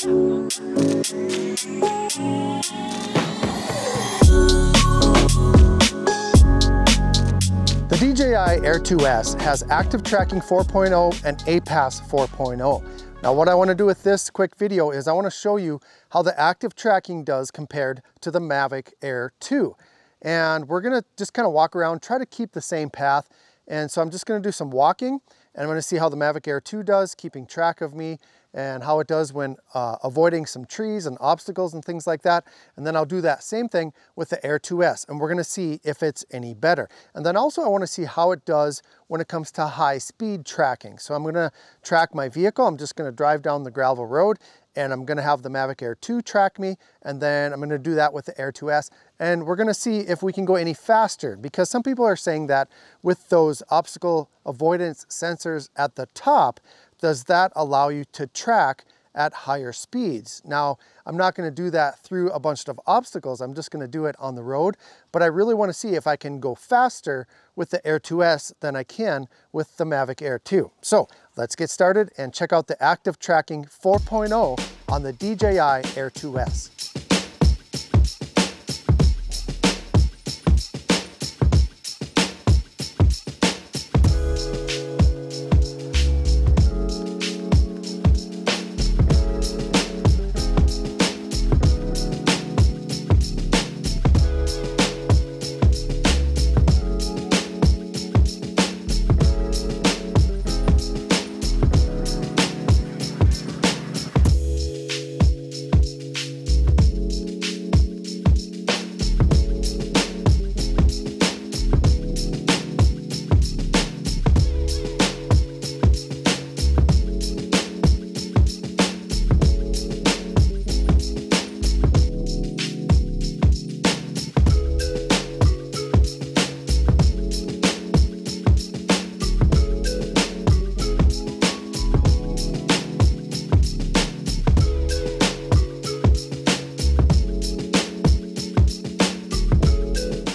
The DJI Air 2S has Active Tracking 4.0 and APAS 4.0. Now what I want to do with this quick video is I want to show you how the active tracking does compared to the Mavic Air 2. And we're going to just kind of walk around, try to keep the same path. And so I'm just going to do some walking, and I'm going to see how the Mavic Air 2 does, keeping track of me, and how it does when avoiding some trees and obstacles and things like that. And then I'll do that same thing with the Air 2S, and we're going to see if it's any better. And then also I want to see how it does when it comes to high speed tracking. So I'm going to track my vehicle. I'm just going to drive down the gravel road, and I'm going to have the Mavic Air 2 track me, and then I'm going to do that with the Air 2S, and we're going to see if we can go any faster, because some people are saying that with those obstacle avoidance sensors at the top, does that allow you to track at higher speeds? Now, I'm not going to do that through a bunch of obstacles. I'm just going to do it on the road, but I really want to see if I can go faster with the Air 2S than I can with the Mavic Air 2. So let's get started and check out the Active Tracking 4.0 on the DJI Air 2S.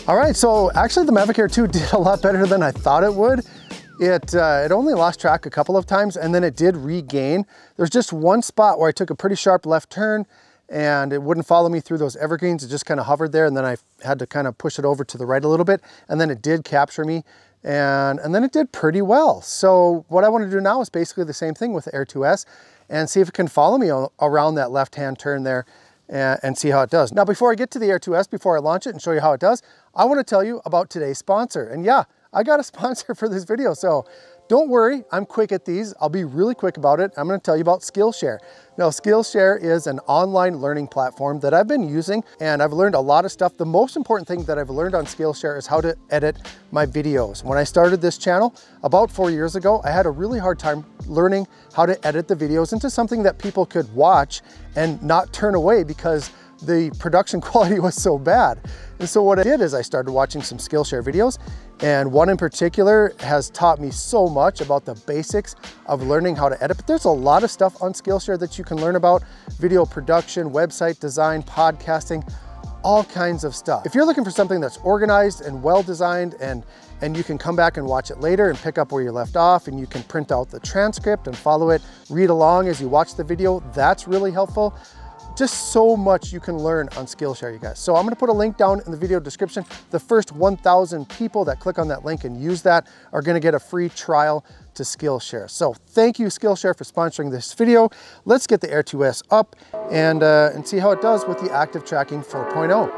All right, so actually the Mavic Air 2 did a lot better than I thought it would. It only lost track a couple of times, and then it did regain. There's just one spot where I took a pretty sharp left turn and it wouldn't follow me through those evergreens. It just kind of hovered there, and then I had to kind of push it over to the right a little bit, and then it did capture me, and then it did pretty well. So what I want to do now is basically the same thing with the Air 2S and see if it can follow me around that left-hand turn there and see how it does. Now, before I get to the Air 2S, before I launch it and show you how it does, I want to tell you about today's sponsor. And yeah, I got a sponsor for this video, so don't worry, I'm quick at these. I'll be really quick about it. I'm going to tell you about Skillshare. Now, Skillshare is an online learning platform that I've been using, and I've learned a lot of stuff. The most important thing that I've learned on Skillshare is how to edit my videos. When I started this channel about 4 years ago, I had a really hard time learning how to edit the videos into something that people could watch and not turn away because the production quality was so bad. And so what I did is I started watching some Skillshare videos, and one in particular has taught me so much about the basics of learning how to edit. But there's a lot of stuff on Skillshare that you can learn about: video production, website design, podcasting, all kinds of stuff. If you're looking for something that's organized and well-designed, and you can come back and watch it later and pick up where you left off, and you can print out the transcript and follow it, read along as you watch the video, that's really helpful. Just so much you can learn on Skillshare, you guys. So I'm gonna put a link down in the video description. The first 1,000 people that click on that link and use that are gonna get a free trial to Skillshare. So thank you, Skillshare, for sponsoring this video. Let's get the Air 2S up and see how it does with the Active Tracking 4.0.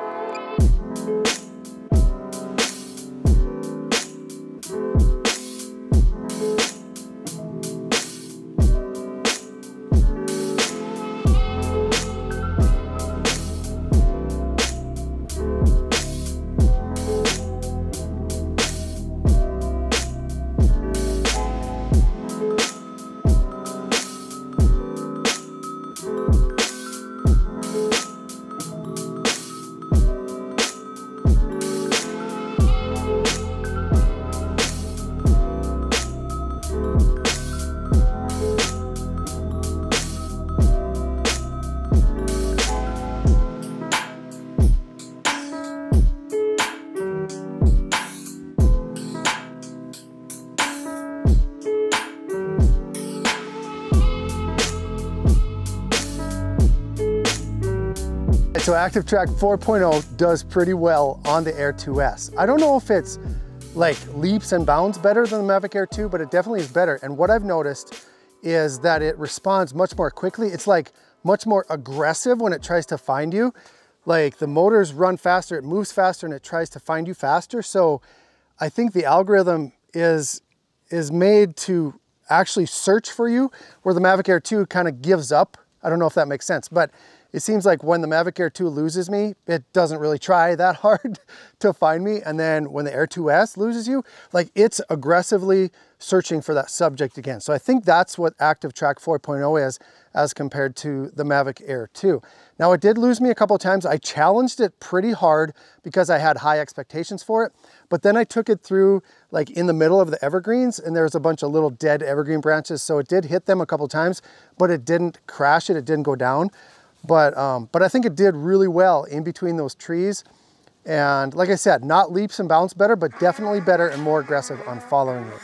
So ActiveTrack 4.0 does pretty well on the Air 2S. I don't know if it's like leaps and bounds better than the Mavic Air 2, but it definitely is better. And what I've noticed is that it responds much more quickly. It's like much more aggressive when it tries to find you. Like the motors run faster, it moves faster, and it tries to find you faster. So I think the algorithm is made to actually search for you, where the Mavic Air 2 kind of gives up. I don't know if that makes sense, but it seems like when the Mavic Air 2 loses me, it doesn't really try that hard to find me. And then when the Air 2S loses you, like it's aggressively searching for that subject again. So I think that's what ActiveTrack 4.0 is as compared to the Mavic Air 2. Now it did lose me a couple of times. I challenged it pretty hard because I had high expectations for it. But then I took it through like in the middle of the evergreens, and there's a bunch of little dead evergreen branches. So it did hit them a couple of times, but it didn't crash it. It didn't go down. But I think it did really well in between those trees. And like I said, not leaps and bounds better, but definitely better and more aggressive on following it.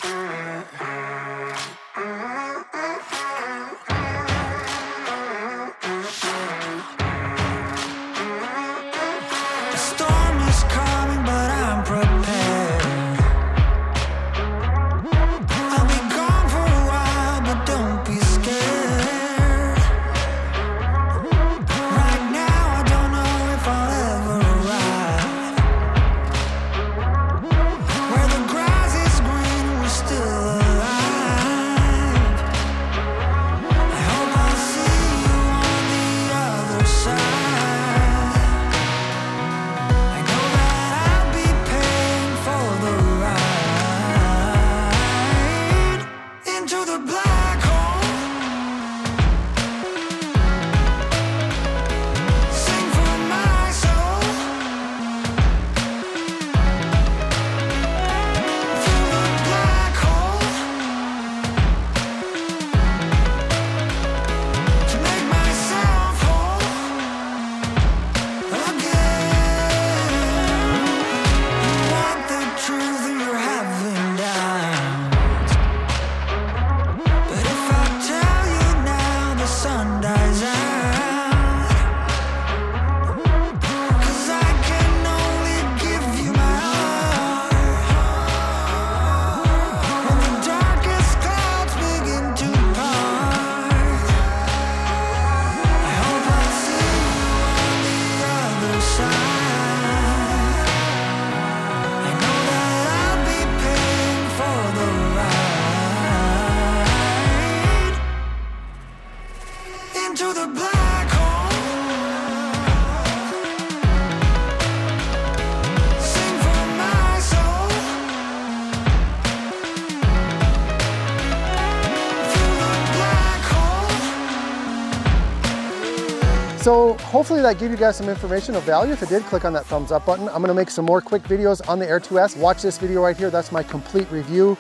So hopefully that gave you guys some information of value. If it did, click on that thumbs up button. I'm gonna make some more quick videos on the Air 2S. Watch this video right here. That's my complete review.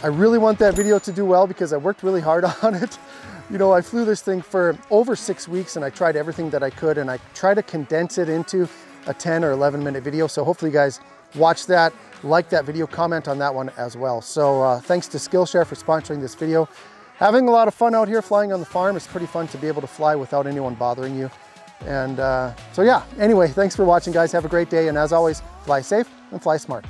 I really want that video to do well because I worked really hard on it. You know, I flew this thing for over 6 weeks and I tried everything that I could, and I try to condense it into a 10 or 11 minute video. So hopefully you guys watch that, like that video, comment on that one as well. So thanks to Skillshare for sponsoring this video. Having a lot of fun out here flying on the farm. It's pretty fun to be able to fly without anyone bothering you. And so yeah, anyway, thanks for watching guys. Have a great day. And as always, fly safe and fly smart.